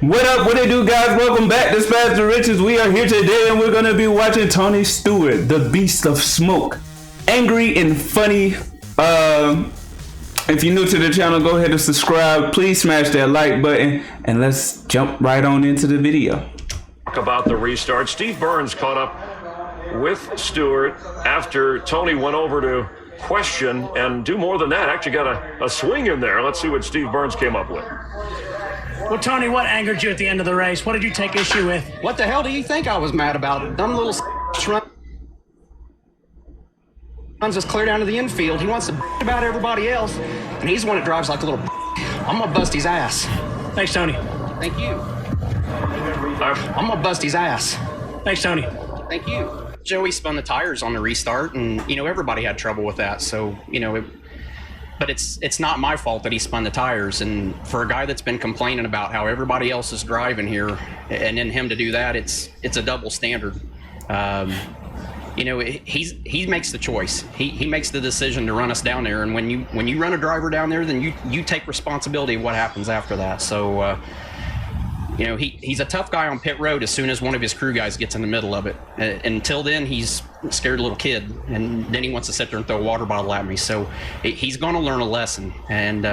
What up, what it do, guys? Welcome back to Spaz to Riches. We are here today and we're going to be watching Tony Stewart, the Beast of Smoke. Angry and funny. If you're new to the channel, go ahead and subscribe. Please smash that like button and let's jump right on into the video. Talk about the restart. Steve Burns caught up with Stewart after Tony went over to question and do more than that. Actually got a swing in there. Let's see what Steve Burns came up with. Well, Tony, what angered you at the end of the race? What did you take issue with? What the hell do you think I was mad about? Dumb little runs us clear down to the infield. He wants to about everybody else, and he's the one that drives like a little. I'm gonna bust his ass. Thanks, Tony. Thank you. I'm gonna bust his ass. Thanks, Tony. Thank you. Joey spun the tires on the restart, and everybody had trouble with that. So but it's not my fault that he spun the tires. And for a guy that's been complaining about how everybody else is driving here, and then him to do that, it's a double standard. He makes the choice. He makes the decision to run us down there. And when you run a driver down there, then you take responsibility of what happens after that. So he's a tough guy on pit road as soon as one of his crew guys gets in the middle of it. Until then, he's a scared little kid, and then he wants to sit there and throw a water bottle at me. So he's going to learn a lesson, and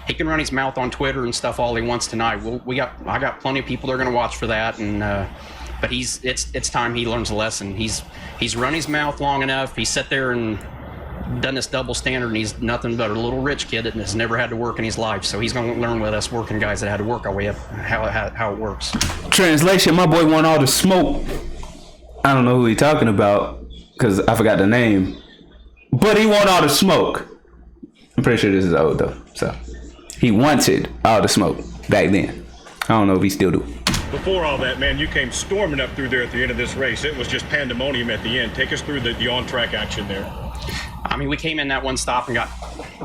he can run his mouth on Twitter and stuff all he wants tonight. I got plenty of people that are going to watch for that, and but it's time he learns a lesson. He's run his mouth long enough. He sat there and done this double standard, and he's nothing but a little rich kid that has never had to work in his life. So he's going to learn with us working guys that had to work our way up how it works. Translation, my boy want all the smoke. I don't know who he talking about because I forgot the name, but he want all the smoke. I'm pretty sure this is old though, so he wanted all the smoke back then. I don't know if he still do. Before all that, man, you came storming up through there at the end of this race. It was just pandemonium at the end. Take us through the on-track action there. I mean, we came in that one stop and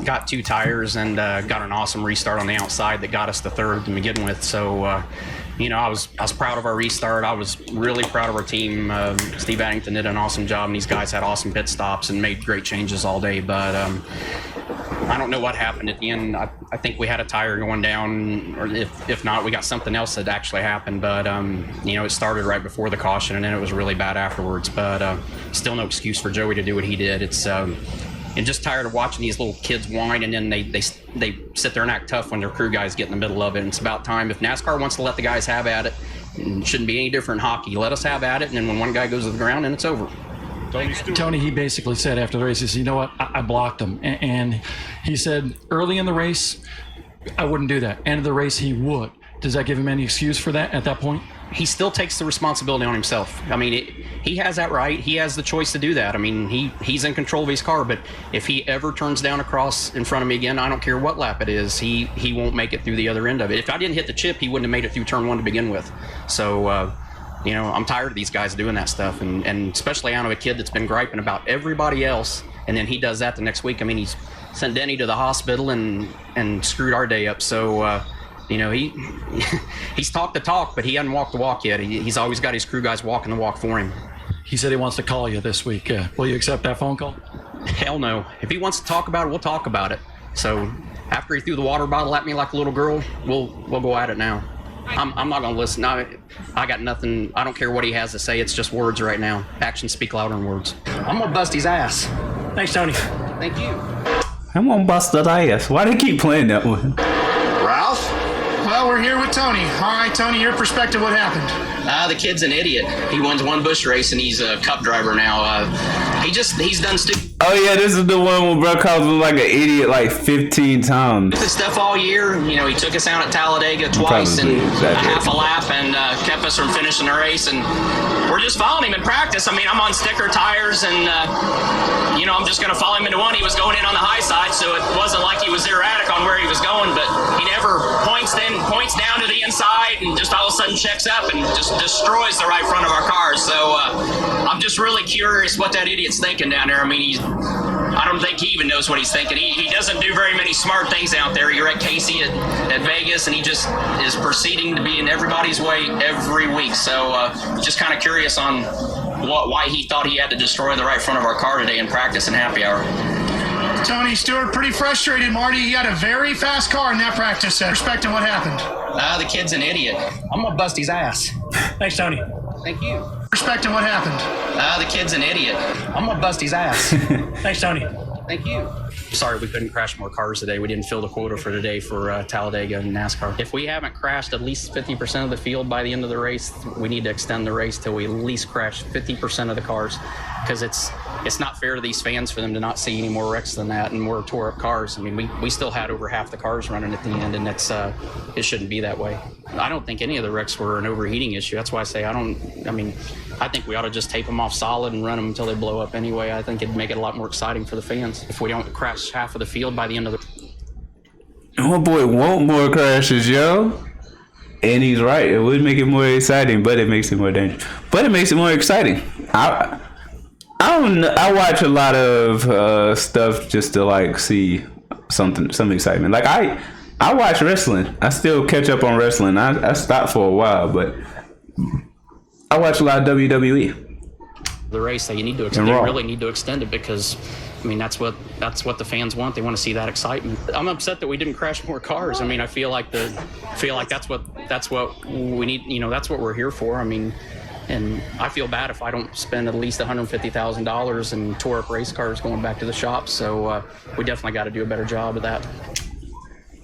got two tires and got an awesome restart on the outside that got us to third to begin with. So, I was proud of our restart. I was really proud of our team. Steve Addington did an awesome job, and these guys had awesome pit stops and made great changes all day. But I don't know what happened at the end. I think we had a tire going down, or if not, we got something else that actually happened. But it started right before the caution, and then it was really bad afterwards. But still no excuse for Joey to do what he did. It's and just tired of watching these little kids whine, and then they sit there and act tough when their crew guys get in the middle of it. And it's about time. If NASCAR wants to let the guys have at it, it shouldn't be any different in hockey. Let us have at it, and then when one guy goes to the ground, then it's over. Tony, he basically said after the race, he said, you know what, I blocked him. And he said early in the race, I wouldn't do that. End of the race, he would. Does that give him any excuse for that at that point? He still takes the responsibility on himself. I mean, he has that right. He has the choice to do that. I mean, he's in control of his car, but if he ever turns down a cross in front of me again, I don't care what lap it is, he won't make it through the other end of it. If I didn't hit the chip, he wouldn't have made it through turn one to begin with. So, I'm tired of these guys doing that stuff, and especially out of a kid that's been griping about everybody else, and then he does that the next week. I mean, he's sent Denny to the hospital and screwed our day up. So, he's talked the talk, but he hasn't walked the walk yet. He's always got his crew guys walking the walk for him. He said he wants to call you this week. Will you accept that phone call? Hell no. If he wants to talk about it, we'll talk about it. So after he threw the water bottle at me like a little girl, we'll go at it now. I'm not going to listen. I got nothing. I don't care what he has to say. It's just words right now. Actions speak louder than words. I'm going to bust his ass. Thanks, Tony. Thank you. I'm gonna bust that ass. Why they keep playing that one? Ralph? Well, we're here with Tony. All right, Tony, your perspective, what happened? The kid's an idiot. He wins one Busch race, and he's a cup driver now. He's done stupid. Oh yeah, this is the one where bro calls him like an idiot like 15 times. Stuff all year. He took us out at Talladega twice and a half a lap, and kept us from finishing the race. And we're just following him in practice. I mean, I'm on sticker tires, and I'm just gonna follow him into one. He was going in on the high side, so it wasn't like he was erratic on where he was going, but he never points down to the inside and just all of a sudden checks up and just destroys the right front of our cars. So I'm just really curious what that idiot's thinking down there. I mean, I don't think he even knows what he's thinking. He doesn't do very many smart things out there. You're at Casey at Vegas, and he just is proceeding to be in everybody's way every week. So just kind of curious on why he thought he had to destroy the right front of our car today in practice and happy hour. Tony, Stewart, pretty frustrated. Marty, he had a very fast car in that practice set. Respect to what happened. The kid's an idiot. I'm gonna bust his ass. Thanks, Tony. Thank you. Respect to what happened. The kid's an idiot. I'm gonna bust his ass. Thanks, Tony. Thank you. Sorry we couldn't crash more cars today. We didn't fill the quota for today for Talladega and NASCAR. If we haven't crashed at least 50% of the field by the end of the race, we need to extend the race till we at least crash 50% of the cars, because it's not fair to these fans for them to not see any more wrecks than that and more tore up cars. I mean, we still had over half the cars running at the end, and it shouldn't be that way. I don't think any of the wrecks were an overheating issue. That's why I say I think we ought to just tape them off solid and run them until they blow up anyway. I think it'd make it a lot more exciting for the fans if we don't crash half of the field by the end of the... Oh boy, want more crashes, yo. And he's right. It would make it more exciting, but it makes it more dangerous. But it makes it more exciting. I don't know. I watch a lot of stuff just to like see some excitement. Like I watch wrestling. I still catch up on wrestling. I stopped for a while, but I watch a lot of WWE. The race that you need to extend, you really need to extend it, because I mean that's what the fans want. They want to see that excitement. I'm upset that we didn't crash more cars. I mean, I feel like that's what we need. You know, that's what we're here for. I mean, and I feel bad if I don't spend at least $150,000 and tore up race cars going back to the shop. So we definitely got to do a better job of that.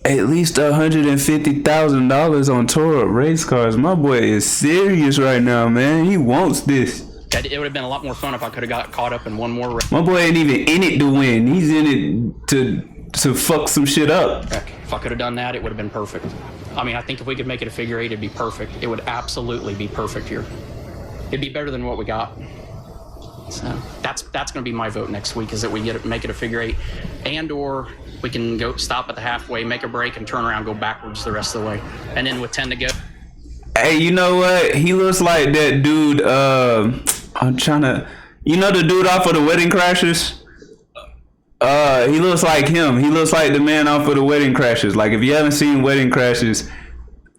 At least $150,000 on tore up race cars. My boy is serious right now, man. He wants this. It would have been a lot more fun if I could have got caught up in one more race. My boy ain't even in it to win. He's in it to fuck some shit up. If I could have done that, it would have been perfect. I mean, I think if we could make it a figure eight, it'd be perfect. It would absolutely be perfect here. It'd be better than what we got. So that's going to be my vote next week, is that we make it a figure eight, and or we can go stop at the halfway, make a break, and turn around, go backwards the rest of the way, and then with 10 to go. Hey, you know what? He looks like that dude. I'm trying to. You know the dude off of the Wedding Crashers? He looks like him. He looks like the man off of the Wedding Crashers. Like, if you haven't seen Wedding Crashers,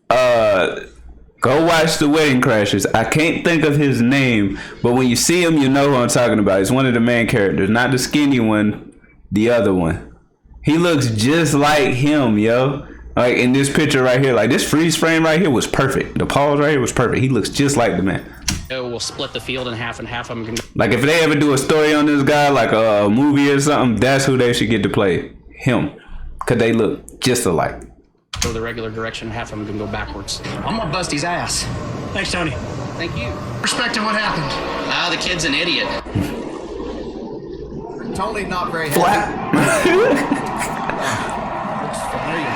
go watch the Wedding Crashers. I can't think of his name, but when you see him, you know who I'm talking about. He's one of the main characters, not the skinny one, the other one. He looks just like him, yo. Like in this picture right here, like this freeze frame right here was perfect. The pause right here was perfect. He looks just like the man. We'll split the field in half, and half of them can go. Like if they ever do a story on this guy, like a movie or something, that's who they should get to play him, cause they look just alike. Go the regular direction, half of them can go backwards. I'm gonna bust his ass. Thanks, Tony. Thank you. Respect to what happened. The kid's an idiot. Totally not very Flat. Looks familiar.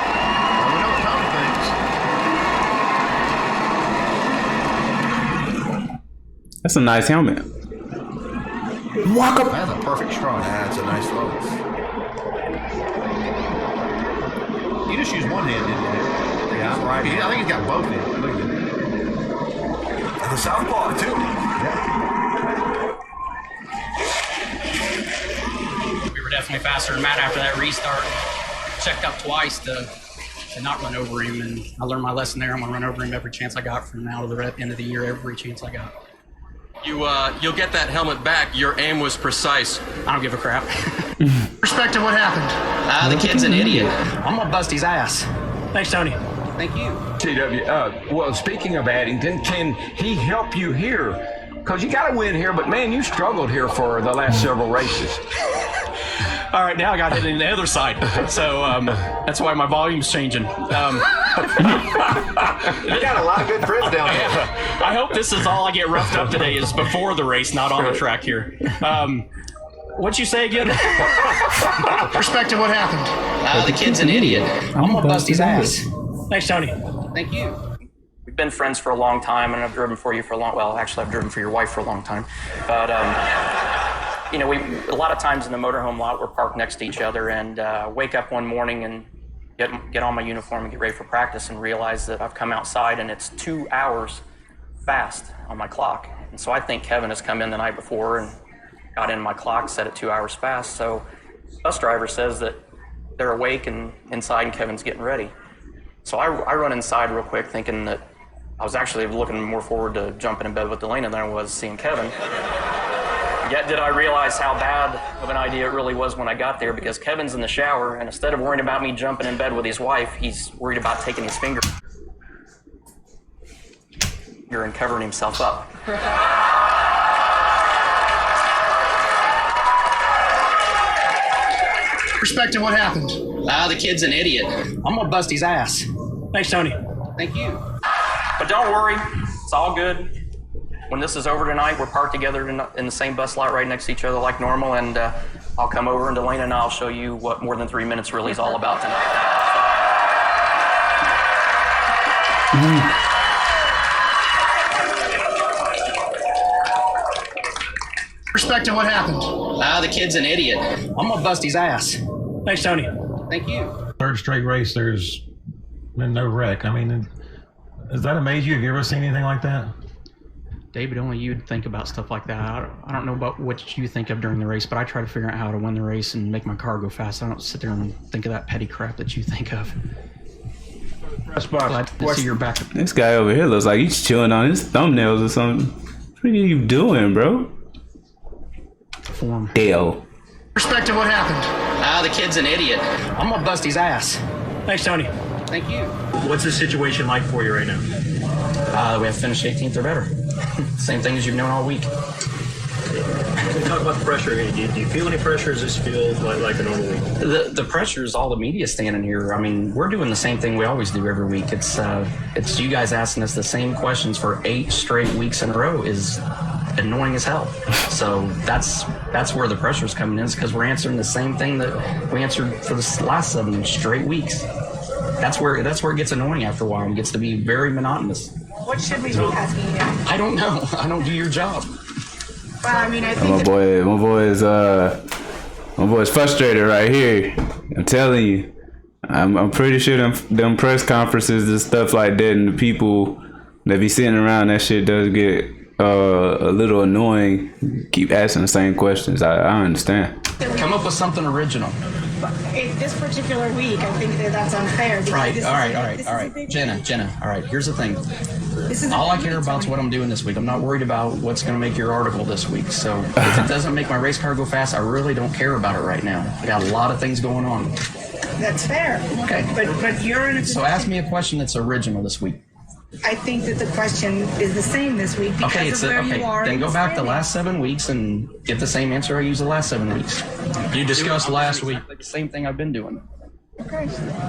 Well, we know what Tony thinks. That's a nice helmet. Walk up. That's a perfect straw. That's a nice throw. You just used one hand, didn't you? Yeah, right. I think he's got both hands. Look at that. The southpaw, too. We were definitely faster than Matt after that restart. Checked up twice to not run over him, and I learned my lesson there. I'm gonna run over him every chance I got from now to the end of the year. Every chance I got. You'll get that helmet back. Your aim was precise. I don't give a crap. Respect to what happened. The kid's an idiot. I'm gonna bust his ass. Thanks, Tony. Thank you. TW, well, speaking of Addington, can he help you here? Because you got to win here, but man, you struggled here for the last several races. All right, now I got hit in the other side, so that's why my volume's changing. You got a lot of good friends down there. I hope this is all I get roughed up today is before the race, not on the track here. What'd you say again? Respect to what happened. The kid's an idiot. I'm gonna bust his ass. Thanks, Tony. Thank you. We've been friends for a long time, and I've driven for you for a long. Well, actually, I've driven for your wife for a long time. But you know, a lot of times in the motorhome lot, we're parked next to each other, and wake up one morning and get on my uniform and get ready for practice, and realize that I've come outside and it's 2 hours fast on my clock. And so I think Kevin has come in the night before and got in my clock, set it 2 hours fast. So the bus driver says that they're awake and inside, and Kevin's getting ready. So I run inside real quick, thinking that I was actually looking more forward to jumping in bed with Delana than I was seeing Kevin. Yet did I realize how bad of an idea it really was when I got there, because Kevin's in the shower, and instead of worrying about me jumping in bed with his wife, he's worried about taking his finger and covering himself up. Perspective, what happened? The kid's an idiot. I'm gonna bust his ass. Thanks, Tony. Thank you. But don't worry, it's all good. When this is over tonight, we're parked together in the same bus lot right next to each other like normal, and I'll come over and Delana and I'll show you what more than 3 minutes really is all about tonight. Perspective, what happened? The kid's an idiot. I'm gonna bust his ass. Thanks, Tony. Thank you. Third straight race, there's been no wreck. I mean, does that amaze you? Have you ever seen anything like that? David, only you'd think about stuff like that. I don't know about what you think of during the race, but I try to figure out how to win the race and make my car go fast. I don't sit there and think of that petty crap that you think of. Press box. Glad to see you're back. This guy over here looks like he's chewing on his thumbnails or something. What are you doing, bro? Form. Dale. Perspective, what happened? The kid's an idiot. I'm gonna bust his ass. Thanks, Tony. Thank you. What's the situation like for you right now? We have finished 18th or better. Same thing as you've known all week. Talk about the pressure. Do you feel any pressure? Does this feel like a normal week? The pressure is all the media standing here. I mean, we're doing the same thing we always do every week. It's you guys asking us the same questions for 8 straight weeks in a row is annoying as hell. So that's where the pressure's coming in, is because we're answering the same thing that we answered for the last 7 straight weeks. That's where it gets annoying after a while. It gets to be very monotonous. What should we be asking you? I don't know. I don't do your job. Well, I mean, I think my boy's frustrated right here. I'm telling you. I'm pretty sure them press conferences and stuff like that, and the people that be sitting around, that shit does get a little annoying. Keep asking the same questions. I understand. Come up with something original. in this particular week, I think that's unfair. Right. All right. Jenna. All right. Here's the thing. All I care about is what I'm doing this week. I'm not worried about what's going to make your article this week. So if it doesn't make my race car go fast, I really don't care about it right now. I got a lot of things going on. That's fair. Okay. But you're in a So ask me a question that's original this week. I think that the question is the same this week because of where you are. Then go back the last 7 weeks and get the same answer I used the last 7 weeks. You discussed last week. The same thing I've been doing. Okay.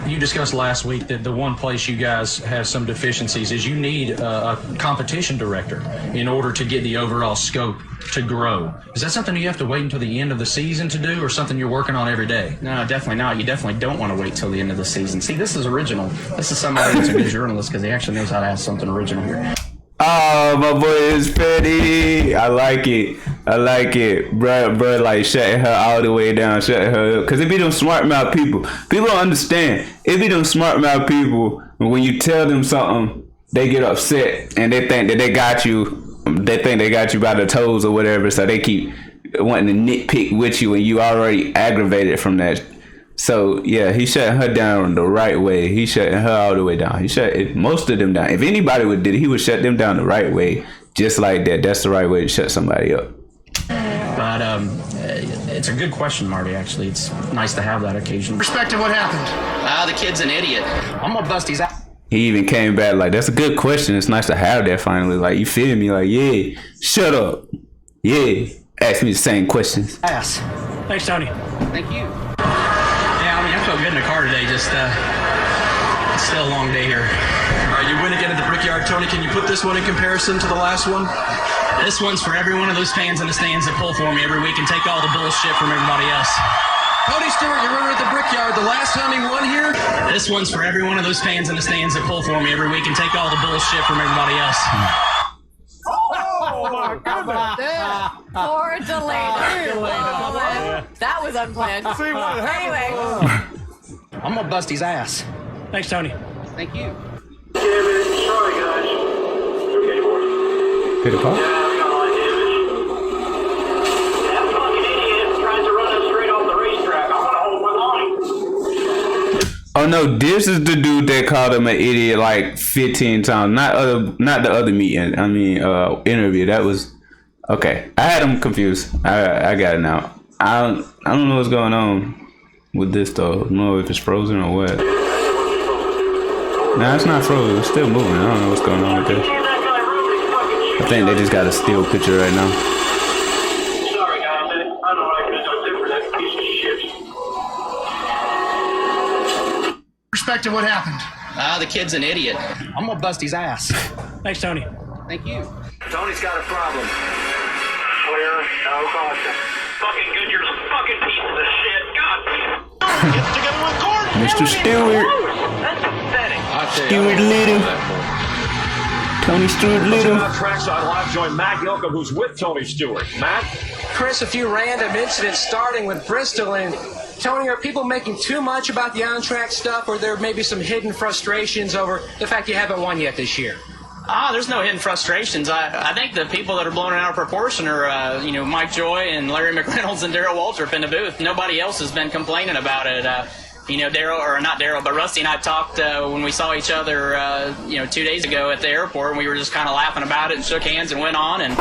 You discussed last week that the one place you guys have some deficiencies is you need a competition director in order to get the overall scope to grow. Is that something you have to wait until the end of the season to do, or something you're working on every day? No, definitely not. You definitely don't want to wait till the end of the season. See, this is original. This is somebody who's a good journalist because he actually knows how to ask something original here. Oh, my boy is petty. I like it. Bruh, like shutting her all the way down, shutting her up. Because it be them smart mouth people. People don't understand. It be them smart mouth people, when you tell them something, they get upset and they think that they got you. They think they got you by the toes or whatever. So they keep wanting to nitpick with you and you already aggravated from that. So yeah, he shutting her down the right way. He shutting her all the way down. He shut most of them down. If anybody would did it, he would shut them down the right way, just like that. That's the right way to shut somebody up. But it's a good question, Marty. Actually, it's nice to have that occasion. Perspective, what happened? The kid's an idiot. I'm gonna bust his ass. He even came back like, that's a good question. It's nice to have that finally. Like, you feel me? Like, yeah, shut up. Yeah, ask me the same questions. Ass. Thanks, Tony. Thank you. Yeah, I mean, I felt good in the car today. Just it's still a long day here. All right, you win again at the Brickyard. Tony, can you put this one in comparison to the last one? This one's for every one of those fans in the stands that pull for me every week and take all the bullshit from everybody else. Tony Stewart, your runner at the Brickyard. The last time he won here? This one's for every one of those fans in the stands that pull for me every week and take all the bullshit from everybody else. Oh my goodness! Poor Delana. That was unplanned. See what happened? Anyway. I'm gonna bust his ass. Thanks, Tony. Thank you. Sorry, guys. Okay, boys. Hit a pop? Oh no, this is the dude that called him an idiot like 15 times. Not the other meeting. I mean, interview. That was Okay, I had him confused. I got it now. I don't know what's going on with this though. I don't know if it's frozen or what. Nah, it's not frozen. It's still moving. I don't know what's going on with this. I think they just got a still picture right now. Sorry guys, I don't know what I could have done different. That piece of shit. Perspective, what happened? The kid's an idiot. I'm gonna bust his ass. Thanks, Tony. Thank you. Tony's got a problem. Clear, no caution. Fucking Goodyear's a fucking piece of shit. God damn. Gets together with Gordon. Mr. Stewart. That's pathetic. Stewart Little. Tony Stewart Little. Trackside Live join Matt Yoakum, who's with Tony Stewart. Matt? Chris, a few random incidents starting with Bristol. And Tony, are people making too much about the on-track stuff, or there may be some hidden frustrations over the fact you haven't won yet this year? There's no hidden frustrations. I think the people that are blowing it out of proportion are, Mike Joy and Larry McReynolds and Darrell Waltrip in the booth. Nobody else has been complaining about it. Rusty and I talked when we saw each other, 2 days ago at the airport, and we were just kind of laughing about it and shook hands and went on. And,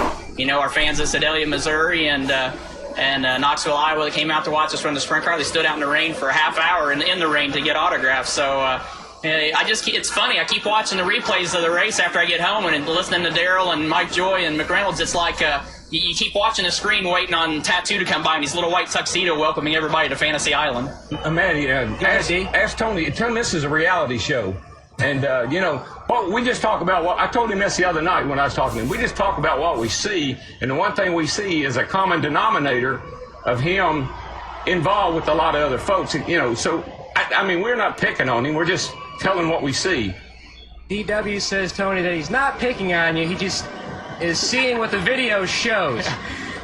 our fans at Sedalia, Missouri and Knoxville, Iowa that came out to watch us run the sprint car, they stood out in the rain for a half hour in the rain to get autographs. So, it's funny. I keep watching the replays of the race after I get home and listening to Darrell and Mike Joy and McReynolds. It's like you keep watching the screen waiting on Tattoo to come by in his little white tuxedo welcoming everybody to Fantasy Island. Maddie, ask Tony. Tell him this is a reality show. And, we just talk about what I told him this the other night when I was talking to him. We just talk about what we see. And the one thing we see is a common denominator of him involved with a lot of other folks. So, we're not picking on him. We're just telling what we see. DW says, Tony, that he's not picking on you. He just is seeing what the video shows.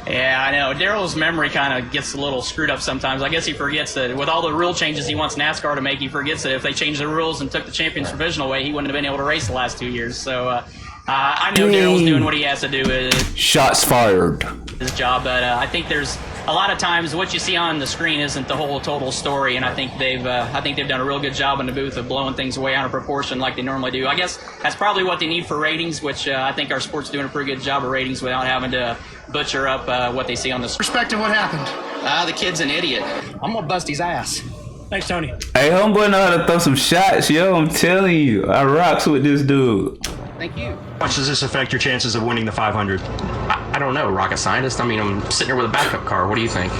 Yeah, I know. Darrell's memory kind of gets a little screwed up sometimes. I guess he forgets that with all the rule changes he wants NASCAR to make, he forgets that if they changed the rules and took the Champions Provisional away, he wouldn't have been able to race the last 2 years. So I know Darrell's doing what he has to do with Shots fired. his job, but I think there's a lot of times what you see on the screen isn't the whole total story, and I think they've done a real good job in the booth of blowing things way out of proportion like they normally do. I guess that's probably what they need for ratings, which I think our sport's doing a pretty good job of ratings without having to butcher up what they see on the screen. Perspective, what happened? The kid's an idiot. I'm gonna bust his ass. Thanks, Tony. Hey, homeboy know how to throw some shots, yo. I'm telling you. I rocks with this dude. Thank you. How much does this affect your chances of winning the 500? I don't know, rocket scientist. I'm sitting here with a backup car. What do you think?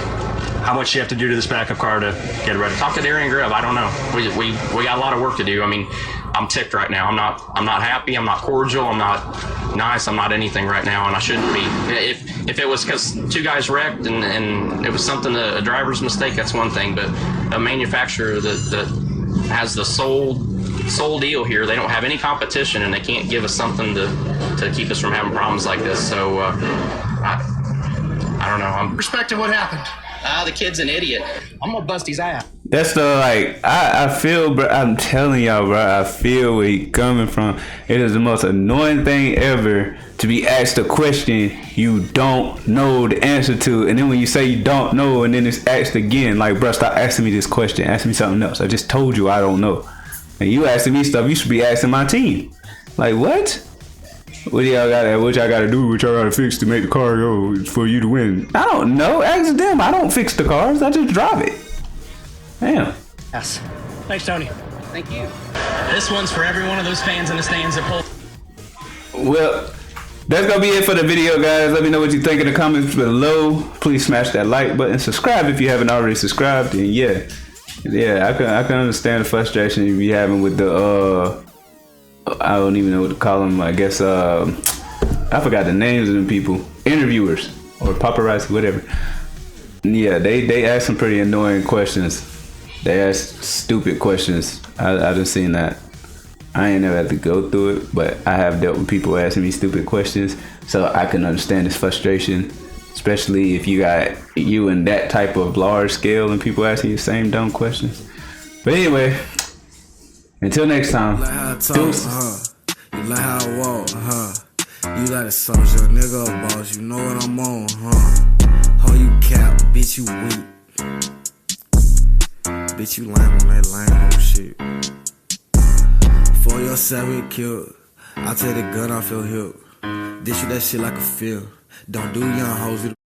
How much do you have to do to this backup car to get ready? Talk to Darian Grubb. I don't know. We got a lot of work to do. I'm ticked right now. I'm not happy. I'm not cordial. I'm not nice. I'm not anything right now, and I shouldn't be. If it was because two guys wrecked and it was something a driver's mistake, that's one thing. But a manufacturer that has the sole deal here, they don't have any competition, and they can't give us something to keep us from having problems like this. So I don't know. Perspective, what happened? The kid's an idiot. I'm gonna bust his ass. That's I feel, bro. I'm telling y'all, bro. I feel where he coming from. It is the most annoying thing ever to be asked a question you don't know the answer to, and then when you say you don't know, and then it's asked again, like, bro, stop asking me this question. Ask me something else. I just told you I don't know. And you asking me stuff you should be asking my team. Like, what? What y'all gotta do? What y'all gotta fix to make the car go for you to win? I don't know. Ask them. I don't fix the cars. I just drive it. Damn. Yes. Thanks, Tony. Thank you. This one's for every one of those fans in the stands that pull. Well, that's gonna be it for the video, guys. Let me know what you think in the comments below. Please smash that like button. Subscribe if you haven't already subscribed. And yeah, I can understand the frustration you be having with the I don't even know what to call them. I guess I forgot the names of them people. Interviewers or paparazzi, whatever. Yeah, they ask some pretty annoying questions. They ask stupid questions. I done seen that. I ain't never had to go through it, but I have dealt with people asking me stupid questions, so I can understand this frustration, especially if you got you in that type of large scale and people asking you the same dumb questions. But anyway, until next time. You like how I talk, You like how I walk, You like a soldier, nigga, a boss. You know what I'm on, How you cap, bitch, you weak. Bitch, you lame on that lame hoe shit. For your 7 killed, I take the gun off your hip. Dish you that shit like a field. Don't do young hoes.